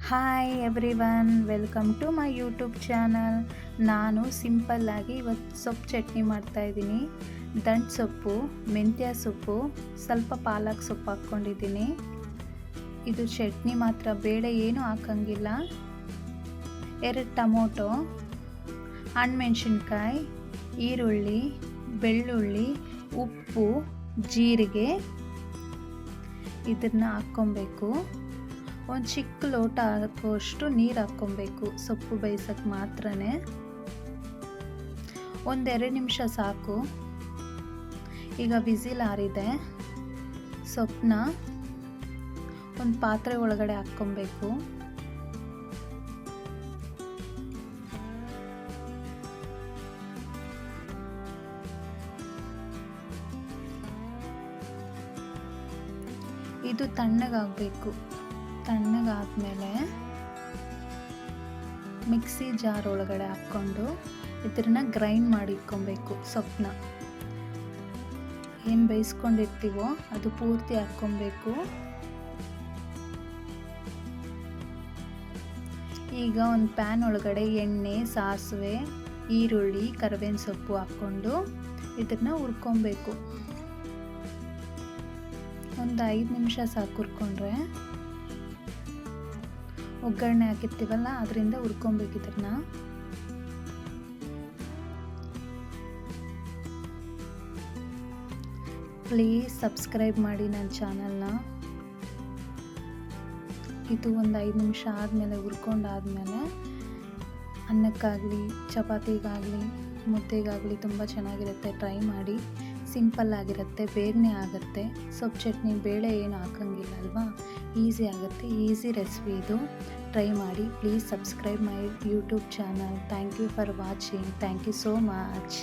Hi everyone, welcome to my YouTube channel. ನಾನು ಸಿಂಪಲ್ಲಾಗಿ ಇವತ್ತು ಸೊಪ್ಪು ಚಟ್ನಿ ಮಾಡ್ತಾಯಿದ್ದೀನಿ. ದಂಟು ಸೊಪ್ಪು, ಮೆಂತ್ಯ ಸೊಪ್ಪು, ಸ್ವಲ್ಪ ಪಾಲಕ್ ಸೊಪ್ಪು ಹಾಕ್ಕೊಂಡಿದ್ದೀನಿ. ಇದು ಚಟ್ನಿ ಮಾತ್ರ, ಬೇಳೆ ಏನೂ ಹಾಕಂಗಿಲ್ಲ. 2 ಟೊಮೊಟೊ, ಹಣ್ಣುಮೆಣ್ಸಿನ್ಕಾಯಿ, ಈರುಳ್ಳಿ, ಬೆಳ್ಳುಳ್ಳಿ, ಉಪ್ಪು, ಜೀರಿಗೆ ಇದನ್ನು ಹಾಕ್ಕೊಬೇಕು. ಒಂದು ಚಿಕ್ಕ ಲೋಟ ಹಾಕೋಷ್ಟು ನೀರು ಹಾಕ್ಕೊಬೇಕು. ಸೊಪ್ಪು ಬೇಯಿಸೋಕ್ಕೆ ಮಾತ್ರ. 1-2 ನಿಮಿಷ ಸಾಕು. ಈಗ ವಿಸಿಲ್ ಆರಿದೆ. ಸೊಪ್ಪನ್ನ ಒಂದು ಪಾತ್ರೆ ಒಳಗಡೆ ಹಾಕ್ಕೊಬೇಕು. ಇದು ತಣ್ಣಗಾಗಬೇಕು. ತಣ್ಣಗಾದ್ಮೇಲೆ ಮಿಕ್ಸಿ ಜಾರ್ ಒಳಗಡೆ ಹಾಕ್ಕೊಂಡು ಇದನ್ನ ಗ್ರೈಂಡ್ ಮಾಡಿ ಇಟ್ಕೊಬೇಕು. ಸೊಪ್ಪನ್ನ ಏನು ಬೇಯಿಸ್ಕೊಂಡಿರ್ತೀವೋ ಅದು ಪೂರ್ತಿ ಹಾಕ್ಕೊಬೇಕು. ಈಗ ಒಂದು ಪ್ಯಾನ್ ಒಳಗಡೆ ಎಣ್ಣೆ, ಸಾಸಿವೆ, ಈರುಳ್ಳಿ, ಕರಿಬೇವಿನ ಸೊಪ್ಪು ಹಾಕ್ಕೊಂಡು ಇದನ್ನ ಹುರ್ಕೊಬೇಕು. ಒಂದು 5 ನಿಮಿಷ ಸಾಕು ಹುರ್ಕೊಂಡ್ರೆ. ಒಗ್ಗರಣೆ ಹಾಕಿರ್ತೀವಲ್ಲ ಅದರಿಂದ ಹುರ್ಕೊಬೇಕು ಇದನ್ನ. ಪ್ಲೀಸ್ ಸಬ್ಸ್ಕ್ರೈಬ್ ಮಾಡಿ ನನ್ನ ಚಾನಲ್ನ. ಇದು ಒಂದು 5 ನಿಮಿಷ ಆದಮೇಲೆ ಹುರ್ಕೊಂಡಾದ್ಮೇಲೆ ಅನ್ನಕ್ಕಾಗಲಿ, ಚಪಾತಿಗಾಗಲಿ, ಮುದ್ದೆಗಾಗಲಿ ತುಂಬ ಚೆನ್ನಾಗಿರುತ್ತೆ. ಟ್ರೈ ಮಾಡಿ. ಸಿಂಪಲ್ ಆಗಿರುತ್ತೆ, ಬೇಗನೆ ಆಗುತ್ತೆ. ಸೊಪ್ಪು ಚಟ್ನಿ ಬೇಳೆ ಏನು ಹಾಕಂಗಿಲ್ಲ ಅಲ್ವಾ, ಈಸಿ ಆಗುತ್ತೆ. ಈಸಿ ರೆಸಿಪಿ ಇದು, ಟ್ರೈ ಮಾಡಿ. Please subscribe my YouTube channel. Thank you for watching. Thank you so much.